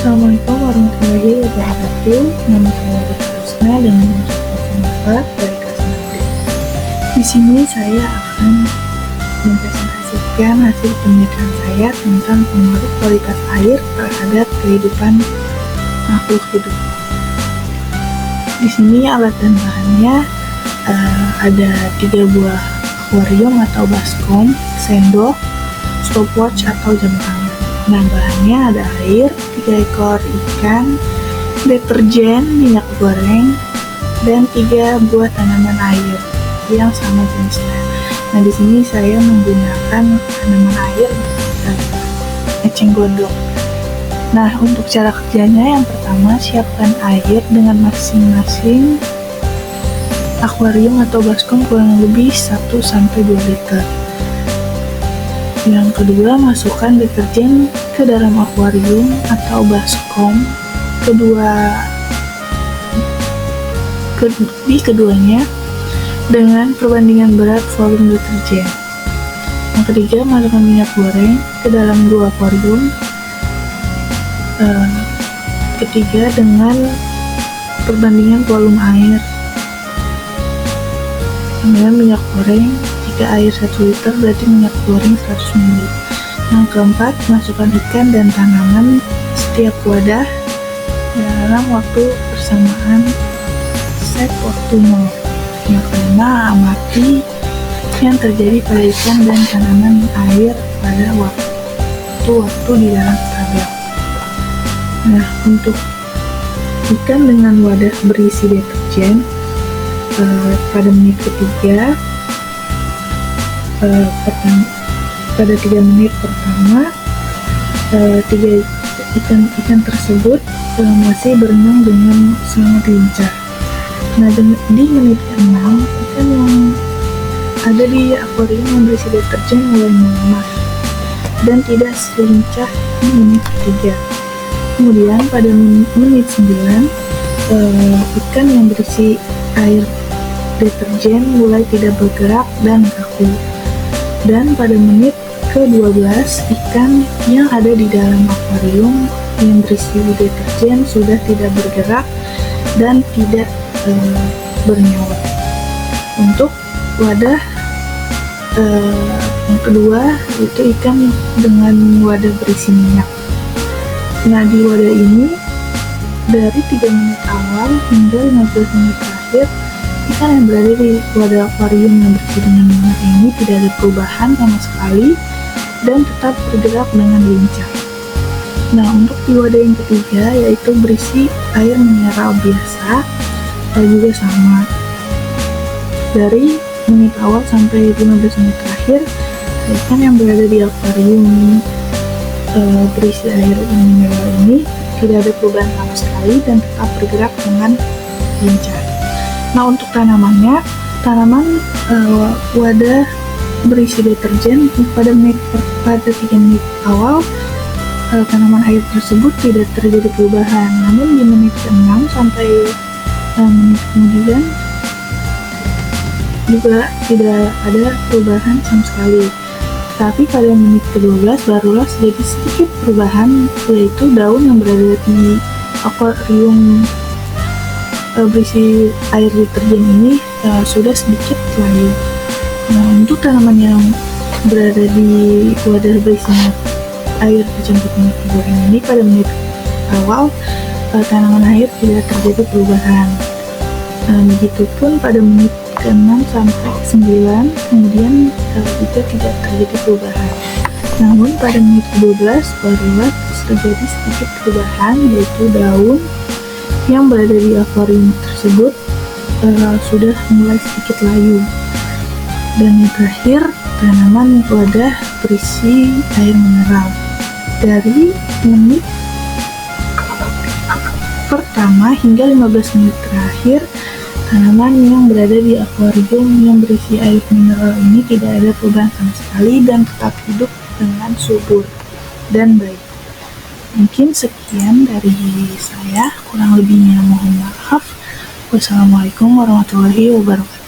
Assalamualaikum warahmatullahi wabarakatuh. Nama saya Rusna dengan nomor 04 dari kelas 6D. Di sini saya akan mempresentasikan hasil penelitian saya tentang pengaruh kualitas air terhadap kehidupan makhluk hidup. Di sini alat dan bahannya ada 3 buah akuarium atau baskom, sendok, stopwatch atau jam tangan. Nah, bahannya ada air, 3 ekor ikan, deterjen, minyak goreng, dan 3 buah tanaman air yang sama jenisnya. Nah, di sini saya menggunakan tanaman air eceng gondok. Nah, untuk cara kerjanya yang pertama, siapkan air dengan masing-masing akuarium atau baskom kurang lebih 1-2 liter. Yang kedua, masukkan deterjen ke dalam akuarium atau baskom di keduanya dengan perbandingan berat volume deterjen. Yang ketiga, masukkan minyak goreng ke dalam 2 akuarium. Ketiga, dengan perbandingan volume air. Kemudian minyak goreng, jika air 1 liter berarti minyak goreng 100 ml. Yang keempat, masukkan ikan dan tanaman setiap wadah dalam waktu bersamaan, set waktu 0. Yang kelima, amati yang terjadi pada ikan dan tanaman air pada waktu di dalam tabel. Nah, untuk ikan dengan wadah berisi deterjen, pada menit ketiga, pada 3 menit pertama, 3 ikan tersebut masih berenang dengan sangat lincah. Nah, di menit ke-6, ikan yang ada di akuarium yang berisi deterjen mulai melemah dan tidak selincah di menit ketiga. Kemudian pada menit 9, ikan yang berisi air deterjen mulai tidak bergerak dan kaku. Dan pada menit ke-12, ikan yang ada di dalam akuarium yang berisi deterjen sudah tidak bergerak dan tidak bernyawa. Untuk wadah yang kedua, itu ikan dengan wadah berisi minyak. Nah, di wadah ini dari 3 menit awal hingga 15 menit terakhir, ikan yang berada di wadah akuarium yang berisi dengan minyak ini tidak ada perubahan sama sekali dan tetap bergerak dengan lincah. Nah, untuk di wadah yang ketiga, yaitu berisi air mineral biasa, juga sama. Dari menit awal sampai 15 menit terakhir, ikan yang berada di akuarium berisi air mineral ini tidak ada perubahan sama sekali dan tetap bergerak dengan lincah. Nah, untuk tanaman wadah berisi deterjen pada 3 menit awal, tanaman air tersebut tidak terjadi perubahan. Namun di menit ke-6 sampai menit kemudian juga tidak ada perubahan sama sekali. Tapi pada menit ke-12 barulah terjadi sedikit perubahan, yaitu daun yang berada di akuarium berisi air deterjen ini sudah sedikit layu. Nah, untuk tanaman yang berada di wadah berisi air tercampur minyak goreng ini, pada menit awal tanaman air tidak terjadi perubahan. Begitupun pada menit ke-6 sampai 9, kemudian juga tidak terjadi perubahan. Namun pada menit ke-12 barulah terjadi sedikit perubahan, yaitu daun yang berada di akuarium tersebut sudah mulai sedikit layu. Dan yang terakhir, tanaman wadah berisi air mineral. Dari menit pertama hingga 15 menit terakhir, tanaman yang berada di akuarium yang berisi air mineral ini tidak ada perubahan sama sekali dan tetap hidup dengan subur dan baik. Mungkin sekian dari saya, kurang lebihnya mohon maaf. Wassalamualaikum warahmatullahi wabarakatuh.